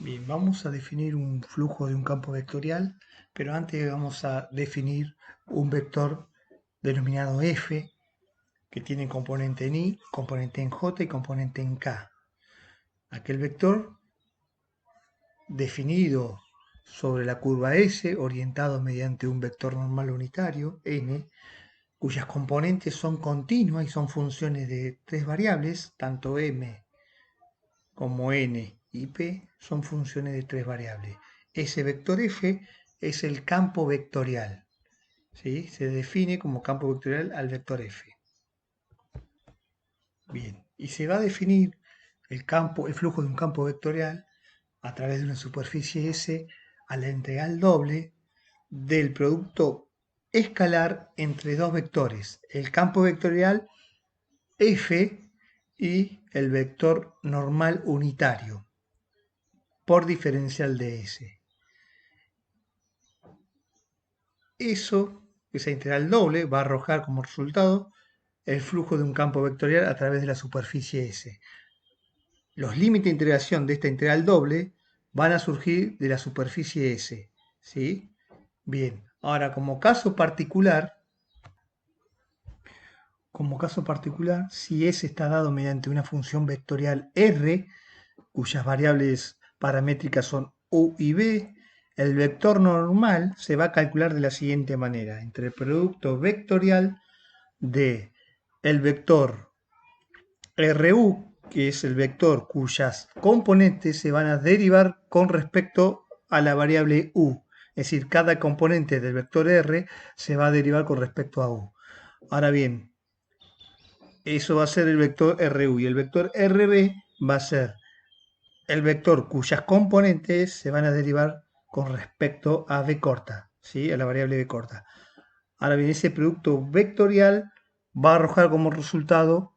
Bien, vamos a definir un flujo de un campo vectorial, pero antes vamos a definir un vector denominado f, que tiene componente en y, componente en j y componente en k. Aquel vector definido sobre la curva S, orientado mediante un vector normal unitario, n, cuyas componentes son continuas y son funciones de tres variables, tanto m como n y p son funciones de tres variables. Ese vector f es el campo vectorial, ¿sí? Se define como campo vectorial al vector f. Bien, y se va a definir el flujo de un campo vectorial a través de una superficie S a la integral doble del producto escalar entre dos vectores, el campo vectorial f y el vector normal unitario por diferencial de S. Esa integral doble va a arrojar como resultado el flujo de un campo vectorial a través de la superficie S. Los límites de integración de esta integral doble van a surgir de la superficie S, ¿sí? Bien, ahora como caso particular, si S está dado mediante una función vectorial R, cuyas variables paramétricas son u y b, el vector normal se va a calcular de la siguiente manera, entre el producto vectorial de el vector RU, que es el vector cuyas componentes se van a derivar con respecto a la variable U. Es decir, cada componente del vector R se va a derivar con respecto a U. Ahora bien, eso va a ser el vector RU y el vector RB va a ser el vector cuyas componentes se van a derivar con respecto a b corta, ¿sí? A la variable b corta. Ahora bien, ese producto vectorial va a arrojar como resultado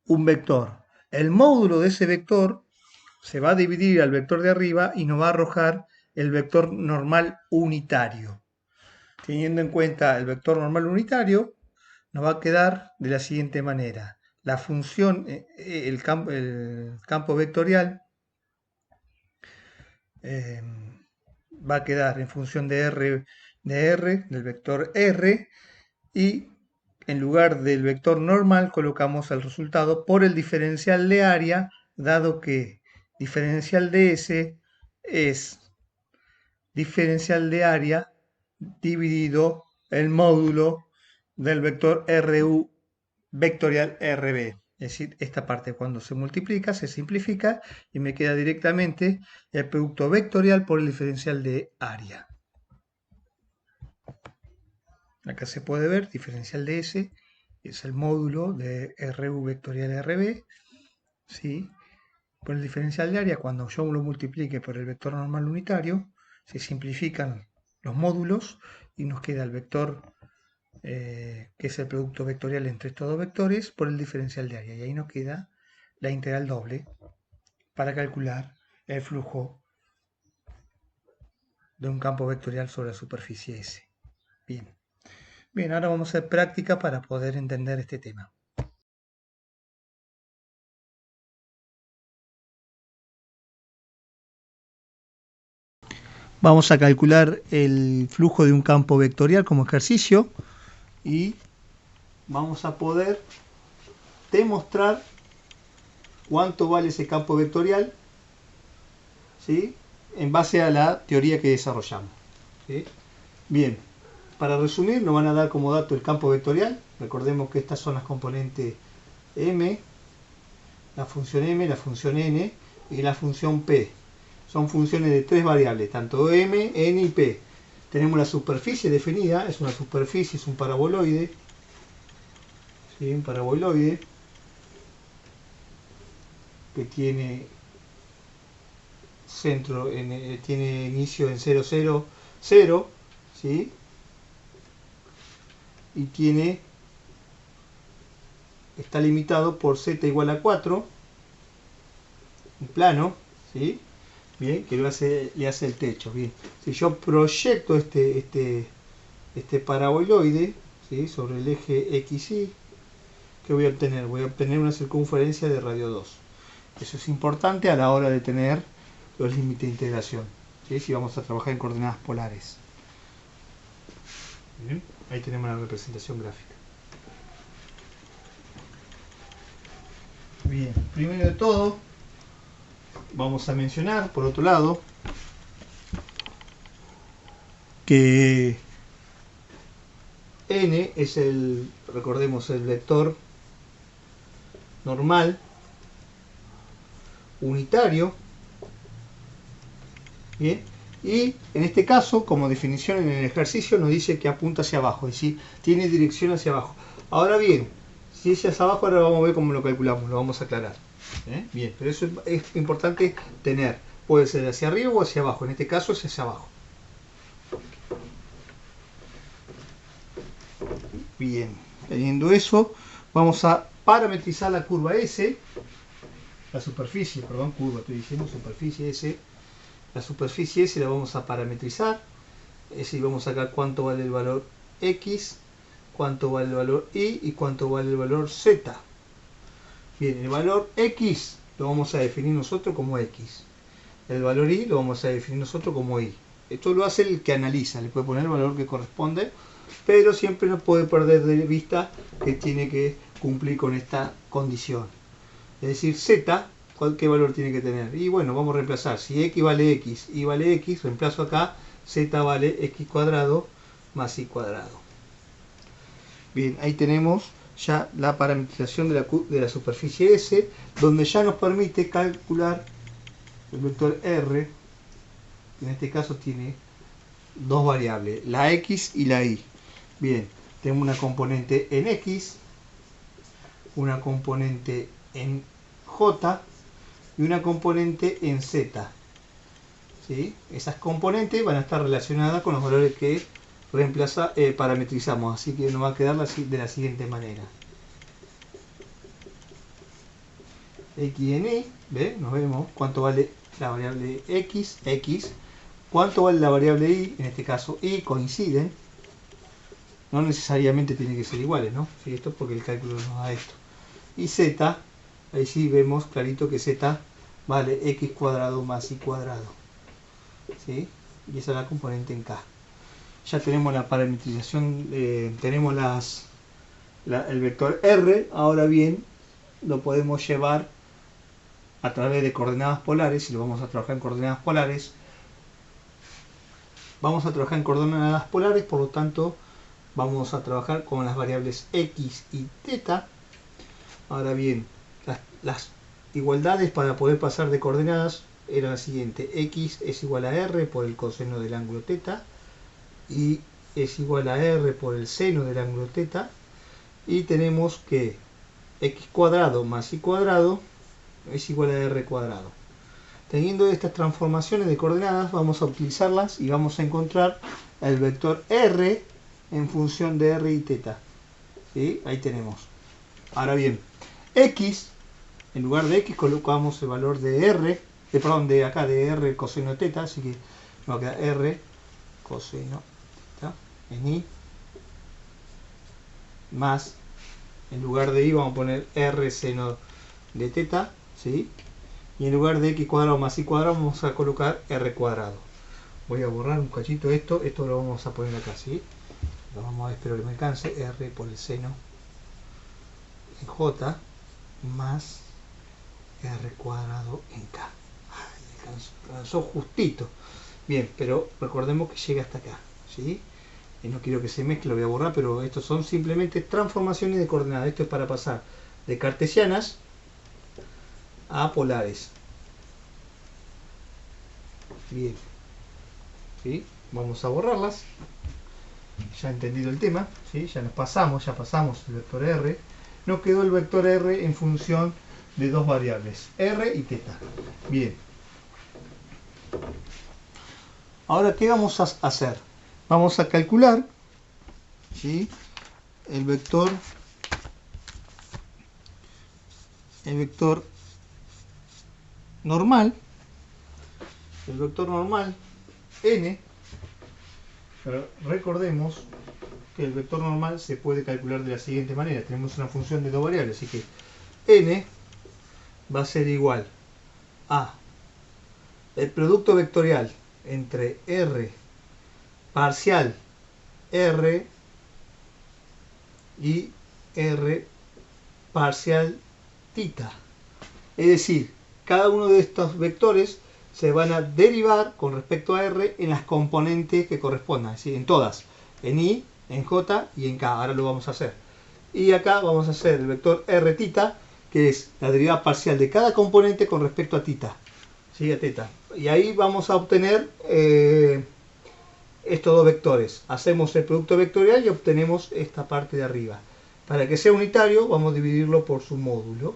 un vector. El módulo de ese vector se va a dividir al vector de arriba y nos va a arrojar el vector normal unitario. Teniendo en cuenta el vector normal unitario, nos va a quedar de la siguiente manera. La función, el campo vectorial va a quedar en función de R, del vector R, y en lugar del vector normal colocamos el resultado por el diferencial de área, dado que diferencial de S es diferencial de área dividido el módulo del vector RU vectorial RB. Es decir, esta parte cuando se multiplica se simplifica y me queda directamente el producto vectorial por el diferencial de área. Acá se puede ver diferencial de S es el módulo de RU vectorial RB, ¿sí? Por el diferencial de área, cuando yo lo multiplique por el vector normal unitario, se simplifican los módulos y nos queda el vector que es el producto vectorial entre estos dos vectores por el diferencial de área. Y ahí nos queda la integral doble para calcular el flujo de un campo vectorial sobre la superficie S. Bien. Bien, ahora vamos a hacer práctica para poder entender este tema. Vamos a calcular el flujo de un campo vectorial como ejercicio y vamos a poder demostrar cuánto vale ese campo vectorial, ¿sí? En base a la teoría que desarrollamos, ¿sí? Bien, para resumir nos van a dar como dato el campo vectorial. Recordemos que estas son las componentes m, la función n y la función p. Son funciones de tres variables, tanto m, n y p. Tenemos la superficie definida, es una superficie, es un paraboloide, ¿sí? Un paraboloide que tiene centro, tiene inicio en 0, 0, 0, ¿sí? Y está limitado por z igual a 4, un plano, ¿sí? Bien, que le hace el techo. Bien, si yo proyecto este paraboloide, ¿sí? Sobre el eje XY, ¿qué voy a obtener? Voy a obtener una circunferencia de radio 2. Eso es importante a la hora de tener los límites de integración, ¿sí? Si vamos a trabajar en coordenadas polares. Bien, ahí tenemos la representación gráfica. Bien, primero de todo vamos a mencionar, por otro lado, que n es recordemos, el vector normal unitario. Bien, y en este caso, como definición en el ejercicio, nos dice que apunta hacia abajo, es decir, tiene dirección hacia abajo. Ahora bien, si es hacia abajo, ahora vamos a ver cómo lo calculamos, lo vamos a aclarar. Bien, pero eso es importante tener, puede ser hacia arriba o hacia abajo, en este caso es hacia abajo. Bien, teniendo eso, vamos a parametrizar la curva S, la superficie, perdón, curva, estoy diciendo superficie S. La superficie S la vamos a parametrizar, es decir, vamos a sacar cuánto vale el valor X, cuánto vale el valor Y y cuánto vale el valor Z. Bien, el valor X lo vamos a definir nosotros como X. El valor Y lo vamos a definir nosotros como Y. Esto lo hace el que analiza, le puede poner el valor que corresponde, pero siempre no puede perder de vista que tiene que cumplir con esta condición. Es decir, Z, ¿qué valor tiene que tener? Y bueno, vamos a reemplazar. Si X vale X, Y vale X, reemplazo acá, Z vale X cuadrado más Y cuadrado. Bien, ahí tenemos ya la parametrización de la superficie S, donde ya nos permite calcular el vector R, que en este caso tiene dos variables, la X y la Y. Bien, tenemos una componente en X, una componente en J y una componente en Z. ¿Sí? Esas componentes van a estar relacionadas con los valores que parametrizamos, así que nos va a quedar de la siguiente manera. X en Y, ¿ve? Nos vemos cuánto vale la variable X, cuánto vale la variable Y, en este caso Y, coinciden. No necesariamente tienen que ser iguales, ¿no? ¿Sí? Esto es porque el cálculo nos da esto. Y Z, ahí sí vemos clarito que Z vale X cuadrado más Y cuadrado. ¿Sí? Y esa es la componente en K. Ya tenemos la parametrización, tenemos el vector R. Ahora bien, lo podemos llevar a través de coordenadas polares, y lo vamos a trabajar en coordenadas polares. Vamos a trabajar en coordenadas polares, por lo tanto, vamos a trabajar con las variables X y θ. Ahora bien, las igualdades para poder pasar de coordenadas eran las siguientes: X es igual a R por el coseno del ángulo θ, y es igual a R por el seno del ángulo θ, y tenemos que X cuadrado más Y cuadrado es igual a R cuadrado. Teniendo estas transformaciones de coordenadas, vamos a utilizarlas y vamos a encontrar el vector R en función de R y θ. ¿Sí? Ahí tenemos. Ahora bien, X, en lugar de X colocamos el valor de R, de acá de R coseno θ, así que nos va a quedar R coseno θ en Y, más, en lugar de Y vamos a poner R seno de θ, ¿sí? Y en lugar de X cuadrado más Y cuadrado vamos a colocar R cuadrado. Voy a borrar un cachito esto lo vamos a poner acá, ¿sí? Lo vamos a ver, espero que me alcance, R por el seno en J más R cuadrado en K. Me alcanzó justito. Bien, pero recordemos que llega hasta acá, ¿sí? Y no quiero que se mezcle, lo voy a borrar, pero estos son simplemente transformaciones de coordenadas. Esto es para pasar de cartesianas a polares. Bien, ¿sí? Vamos a borrarlas. Ya entendido el tema, ¿sí? Ya pasamos el vector R. Nos quedó el vector R en función de dos variables, R y θ. Bien. Ahora, ¿qué vamos a hacer? Vamos a calcular, ¿sí?, el vector normal, n. Pero recordemos que el vector normal se puede calcular de la siguiente manera. Tenemos una función de dos variables, así que n va a ser igual a el producto vectorial entre R parcial R y R parcial θ. Es decir, cada uno de estos vectores se van a derivar con respecto a R en las componentes que correspondan, es decir, en todas, en I, en J y en K. Ahora lo vamos a hacer. Y acá vamos a hacer el vector Rθ, que es la derivada parcial de cada componente con respecto a θ, ¿sí? A θ. Y ahí vamos a obtener estos dos vectores. Hacemos el producto vectorial y obtenemos esta parte de arriba. Para que sea unitario vamos a dividirlo por su módulo.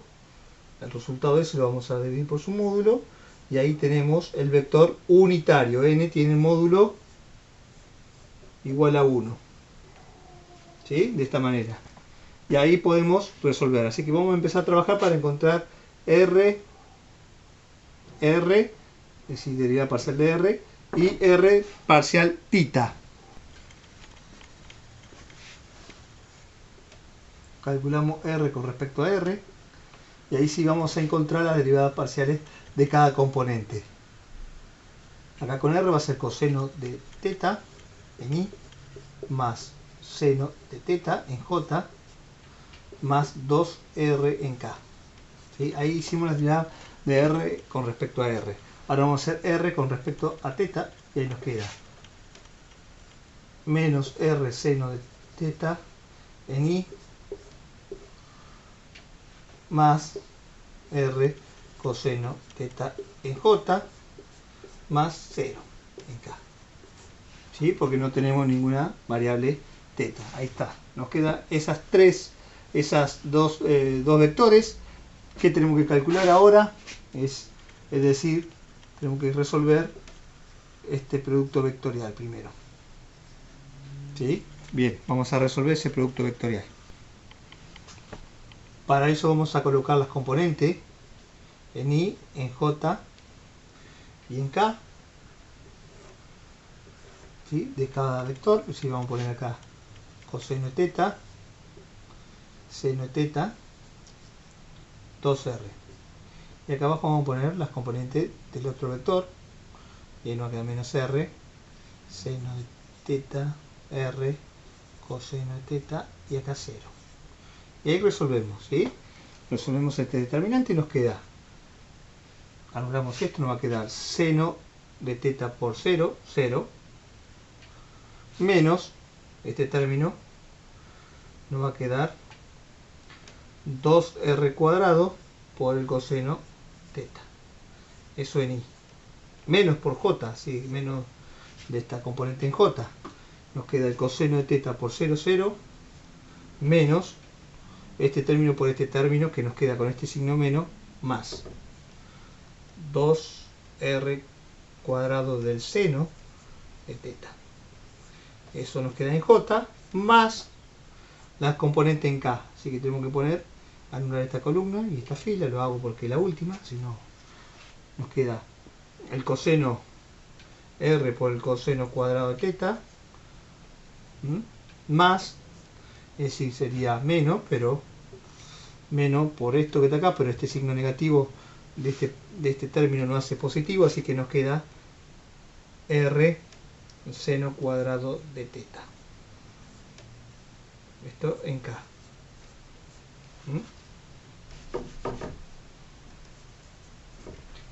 El resultado de eso lo vamos a dividir por su módulo. Y ahí tenemos el vector unitario. N tiene el módulo igual a 1. ¿Sí? De esta manera. Y ahí podemos resolver. Así que vamos a empezar a trabajar para encontrar R, es decir, derivada parcial de R, y R parcial θ. Calculamos R con respecto a R. Y ahí sí vamos a encontrar las derivadas parciales de cada componente. Acá con R va a ser coseno de θ en I más seno de θ en J más 2R en K. ¿Sí? Ahí hicimos la derivada de R con respecto a R. Ahora vamos a hacer R con respecto a θ y ahí nos queda menos R seno de θ en I más R coseno θ en J más 0 en K. ¿Sí? Porque no tenemos ninguna variable θ. Ahí está. Nos quedan esas dos vectores que tenemos que calcular ahora. Es decir, tenemos que resolver este producto vectorial primero. ¿Sí? Bien, vamos a resolver ese producto vectorial. Para eso vamos a colocar las componentes en I, en J y en K, ¿sí? De cada vector. Así vamos a poner acá coseno de θ, seno de θ, 2R. Y acá abajo vamos a poner las componentes del otro vector. Y ahí nos queda menos R, seno de θ, R, coseno de θ y acá 0. Y ahí resolvemos, ¿sí? Resolvemos este determinante y nos queda, anulamos esto, nos va a quedar seno de θ por 0, 0, menos este término, nos va a quedar 2R cuadrado por el coseno θ. Eso en I. Menos por J, ¿sí? Menos de esta componente en J. Nos queda el coseno de θ por 0, 0, menos este término por este término que nos queda con este signo menos, más 2R cuadrado del seno de θ. Eso nos queda en J, más la componente en K. Así que tenemos que poner, anular esta columna y esta fila, lo hago porque es la última, si no nos queda el coseno R por el coseno cuadrado de θ, más, es decir, sería menos, pero menos por esto que está acá, pero este signo negativo de este término no hace positivo, así que nos queda R seno cuadrado de θ. Esto en K.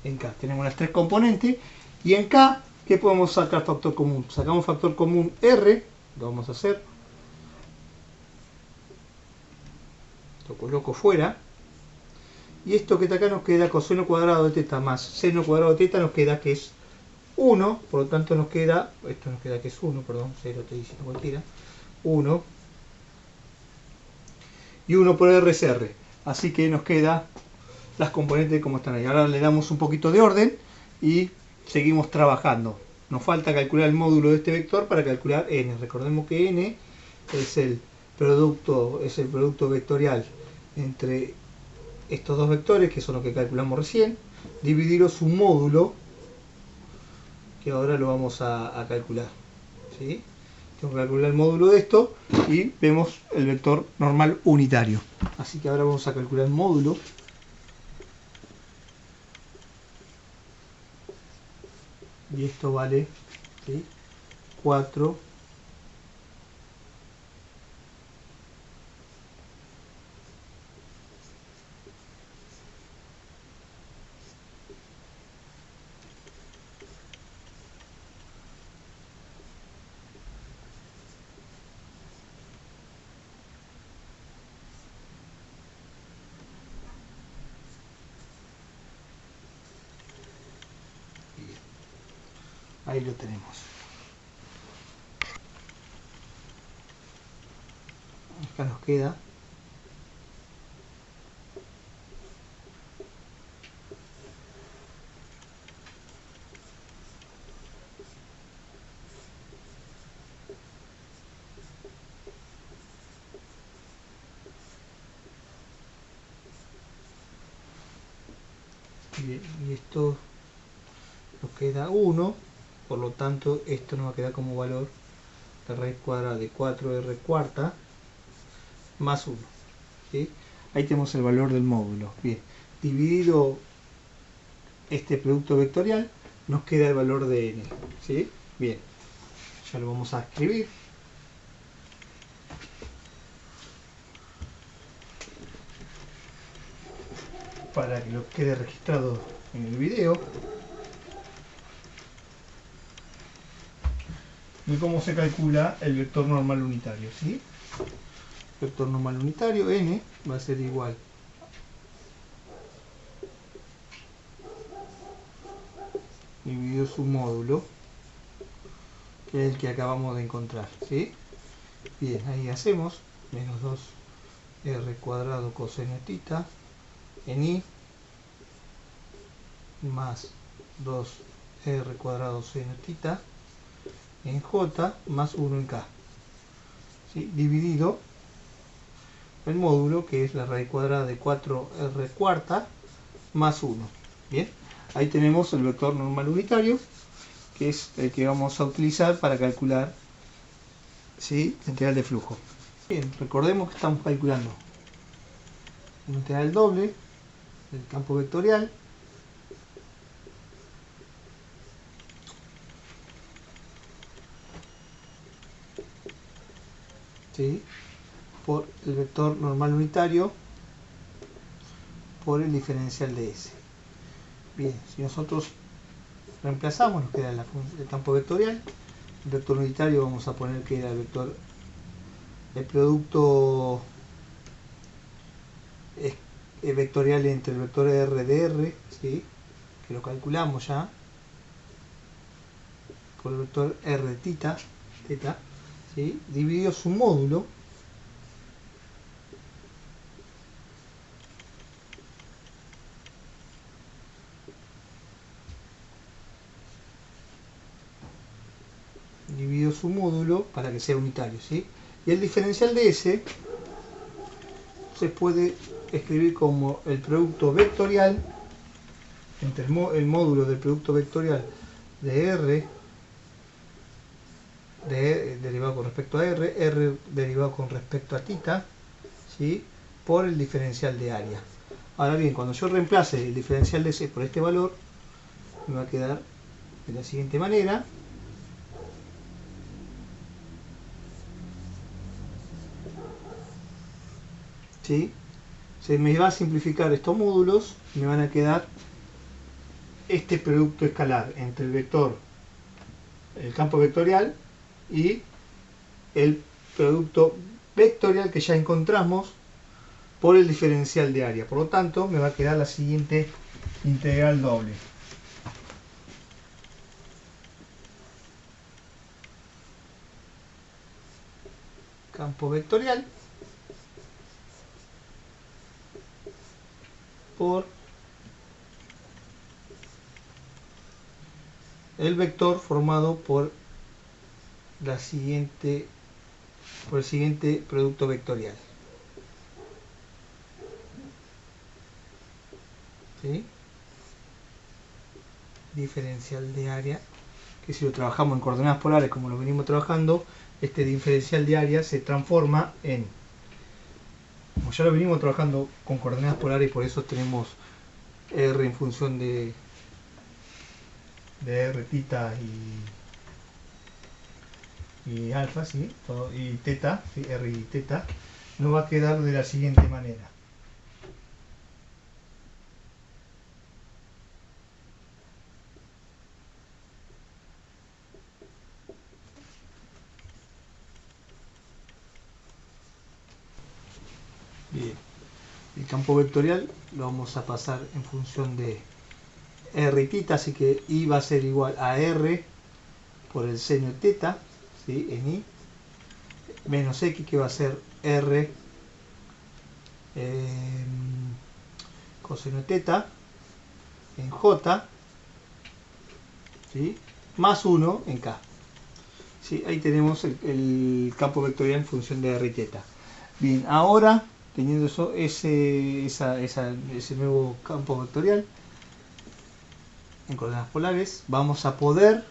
En K tenemos las tres componentes y en K, ¿qué podemos sacar factor común? Sacamos factor común R, lo vamos a hacer. Lo coloco fuera. Y esto que está acá nos queda coseno cuadrado de θ más seno cuadrado de θ nos queda que es 1, por lo tanto nos queda, esto nos queda que es 1, perdón, 0 estoy diciendo cualquiera, 1. Y 1 por R es R. Así que nos queda las componentes como están ahí. Ahora le damos un poquito de orden y seguimos trabajando. Nos falta calcular el módulo de este vector para calcular n. Recordemos que n es el producto vectorial entre estos dos vectores, que son los que calculamos recién, dividido su módulo, que ahora lo vamos a calcular. ¿Sí? Tengo que calcular el módulo de esto y vemos el vector normal unitario. Así que ahora vamos a calcular el módulo. y esto vale, ¿sí?, 4. Ahí lo tenemos. Acá nos queda y esto nos queda 1, por lo tanto esto nos va a quedar como valor la raíz cuadrada de 4r cuarta más 1, ¿sí? Ahí tenemos el valor del módulo. Bien, dividido este producto vectorial nos queda el valor de n, ¿sí? Bien, ya lo vamos a escribir. Para que lo quede registrado en el video. Y cómo se calcula el vector normal unitario, ¿sí? Vector normal unitario, n, va a ser igual dividido su módulo, que es el que acabamos de encontrar, ¿sí? Bien, ahí hacemos menos 2r cuadrado coseno tita en i más 2r cuadrado seno tita en j más 1 en k, ¿sí?, dividido el módulo, que es la raíz cuadrada de 4r cuarta más 1. Bien, ahí tenemos el vector normal unitario, que es el que vamos a utilizar para calcular, ¿sí?, la integral de flujo. Bien, recordemos que estamos calculando una integral doble del campo vectorial ¿sí?, por el vector normal unitario por el diferencial de S. Bien, si nosotros reemplazamos, nos queda el campo vectorial. El vector unitario vamos a poner que era el producto vectorial entre el vector R de R, ¿sí?, que lo calculamos ya, por el vector R de teta, ¿sí?, dividido su módulo para que sea unitario, ¿sí? Y el diferencial de S se puede escribir como el producto vectorial entre el módulo del producto vectorial de R derivado con respecto a R derivado con respecto a tita, ¿sí?, por el diferencial de área. Ahora bien, cuando yo reemplace el diferencial de S por este valor, me va a quedar de la siguiente manera. ¿Sí? Se me va a simplificar estos módulos y me van a quedar este producto escalar entre el campo vectorial y el producto vectorial que ya encontramos por el diferencial de área. Por lo tanto, me va a quedar la siguiente integral doble. Campo vectorial por el vector formado por el siguiente producto vectorial. ¿Sí? Diferencial de área, que si lo trabajamos en coordenadas polares como lo venimos trabajando, este diferencial de área se transforma en, como ya lo venimos trabajando con coordenadas polares y por eso tenemos R en función de de r, tita y alfa, ¿sí? Y teta, ¿sí? R y teta, nos va a quedar de la siguiente manera. Bien, el campo vectorial lo vamos a pasar en función de r y tita, así que i va a ser igual a r por el seno de teta, ¿sí? En i, menos x, que va a ser r coseno de teta en j, ¿sí? Más 1 en k. ¿Sí? Ahí tenemos el campo vectorial en función de r y teta. Bien, ahora teniendo eso, ese nuevo campo vectorial en coordenadas polares, vamos a poder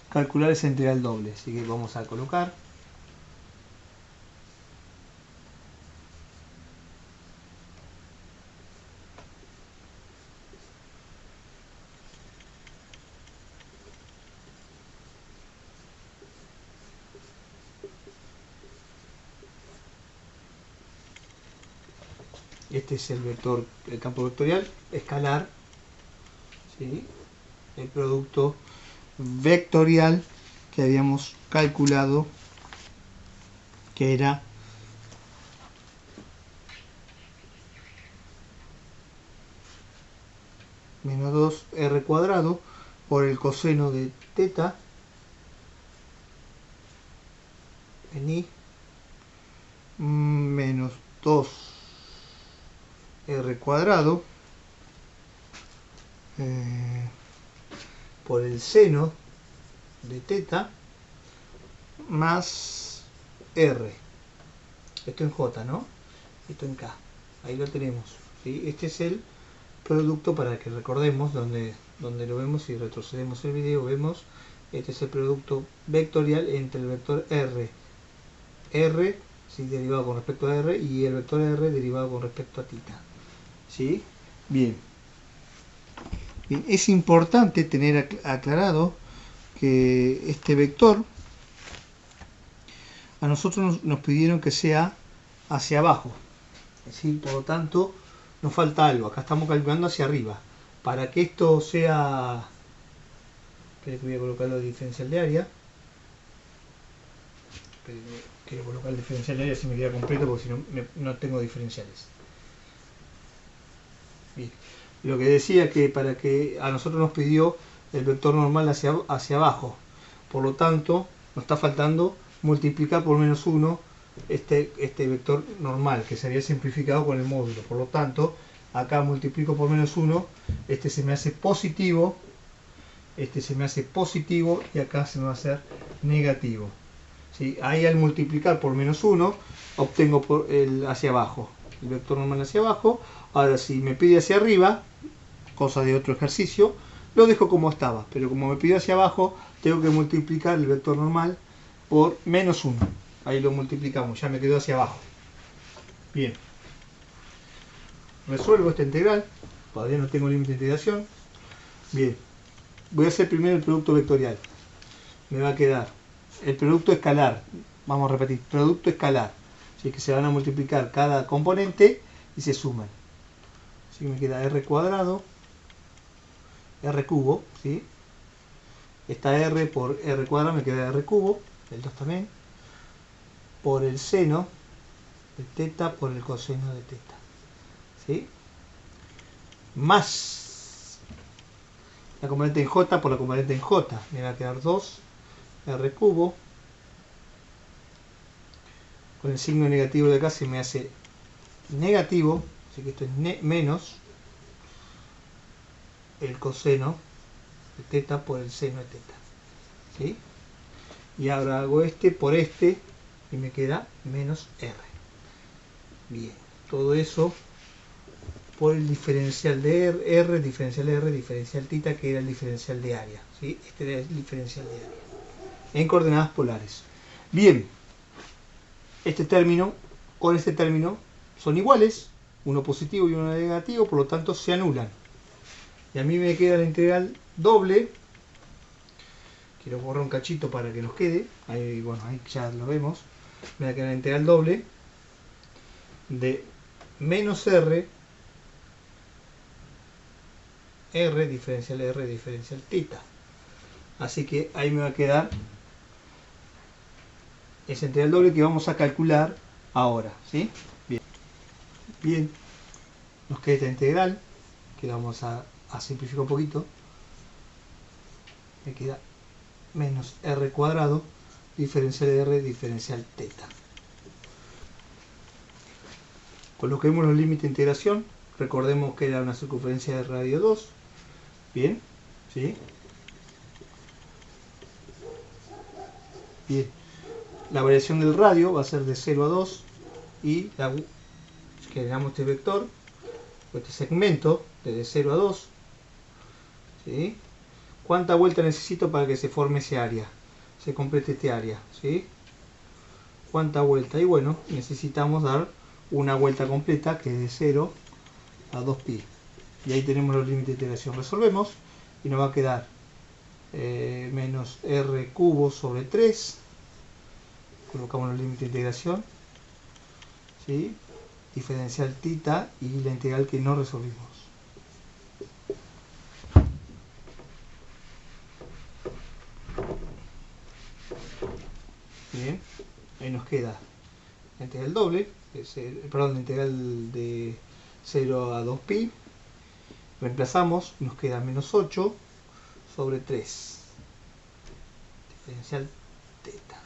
calcular esa integral doble. Así que vamos a colocar este es el vector, el campo vectorial escalar, ¿sí? El producto vectorial que habíamos calculado, que era menos 2r cuadrado por el coseno de teta en i menos 2r cuadrado por el seno de teta más r. Esto en j, ¿no? Esto en k. Ahí lo tenemos, ¿sí? Este es el producto, para que recordemos, donde lo vemos, si retrocedemos el video, vemos, este es el producto vectorial entre el vector r, ¿sí? Derivado con respecto a r, y el vector r derivado con respecto a tita, ¿sí? Bien, es importante tener aclarado que este vector a nosotros nos pidieron que sea hacia abajo, es decir, por lo tanto nos falta algo. Acá estamos calculando hacia arriba. Para que esto sea, voy a colocar el diferencial de área, quiero colocar el diferencial de área si me queda completo, porque si no, no tengo diferenciales. Bien, lo que decía, que para que a nosotros nos pidió el vector normal hacia abajo, por lo tanto nos está faltando multiplicar por menos 1 este vector normal, que se había simplificado con el módulo. Por lo tanto, acá multiplico por menos 1, este se me hace positivo, este se me hace positivo, y acá se me va a hacer negativo, ¿sí? Ahí, al multiplicar por menos 1, obtengo hacia abajo, el vector normal hacia abajo. Ahora, si me pide hacia arriba, cosa de otro ejercicio, lo dejo como estaba, pero como me pide hacia abajo, tengo que multiplicar el vector normal por menos 1. Ahí lo multiplicamos, ya me quedó hacia abajo. Bien, resuelvo esta integral, todavía no tengo límite de integración. Bien, voy a hacer primero el producto vectorial. Me va a quedar el producto escalar, vamos a repetir, producto escalar, así que se van a multiplicar cada componente y se suman. Así que me queda r cuadrado, r cubo, ¿sí? Esta r por r cuadrado me queda r cubo, el 2 también, por el seno de teta por el coseno de teta, ¿sí? Más la componente en j por la componente en j, me va a quedar 2 r cubo, con el signo negativo de acá se me hace negativo, así que esto es menos el coseno de teta por el seno de teta, ¿sí? Y ahora hago este por este y me queda menos r. Bien, todo eso por el diferencial de r, diferencial de r, diferencial tita, que era el diferencial de área, ¿sí? Este era el diferencial de área en coordenadas polares. Bien, este término con este término son iguales, uno positivo y uno negativo, por lo tanto se anulan. Y a mí me queda la integral doble quiero borrar un cachito para que nos quede, ahí, bueno, ahí ya lo vemos, me va a quedar la integral doble de menos R diferencial teta. Así que ahí me va a quedar esa integral doble que vamos a calcular ahora, ¿sí? Bien, nos queda esta integral que la vamos a simplificar un poquito. Me queda menos R cuadrado diferencial de R diferencial teta. Coloquemos los límites de integración. Recordemos que era una circunferencia de radio 2. Bien, ¿sí? Bien. La variación del radio va a ser de 0 a 2 y generamos este vector, este segmento de 0 a 2. ¿Sí? ¿Cuánta vuelta necesito para que se forme ese área? Se complete este área, ¿sí? ¿Cuánta vuelta? Y bueno, necesitamos dar una vuelta completa que es de 0 a 2pi. Y ahí tenemos los límites de integración. Resolvemos y nos va a quedar menos r cubo sobre 3. Colocamos los límites de integración, ¿sí? Diferencial tita y la integral que no resolvimos. Bien, ahí nos queda la integral doble, perdón, la integral de 0 a 2pi. Reemplazamos, nos queda menos 8 sobre 3. Diferencial teta.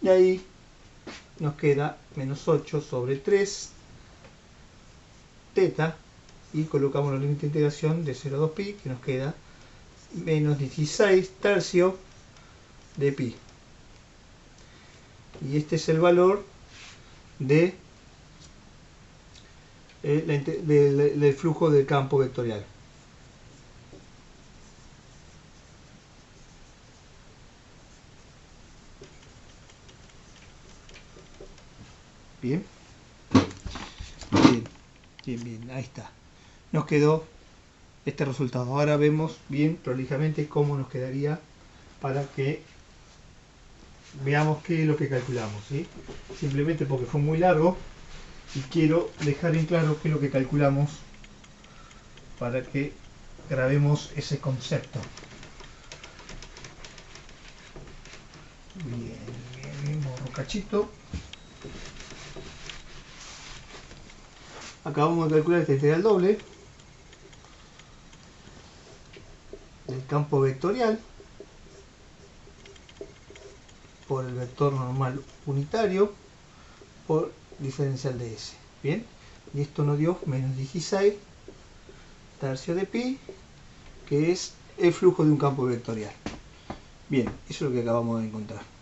Y ahí nos queda menos 8 sobre 3 teta. Y colocamos los límites de integración de 0 a 2pi, que nos queda menos 16 tercios de pi. Y este es el valor de del flujo del campo vectorial. Bien. Bien, ahí está. Nos quedó este resultado. Ahora vemos bien prolijamente cómo nos quedaría para que veamos qué es lo que calculamos, ¿sí? Simplemente porque fue muy largo y quiero dejar en claro qué es lo que calculamos para que grabemos ese concepto. Bien, borro cachito. Acabamos de calcular esta integral doble del campo vectorial por el vector normal unitario por diferencial de S. Bien, y esto nos dio menos 16 tercios de pi, que es el flujo de un campo vectorial. Bien, eso es lo que acabamos de encontrar.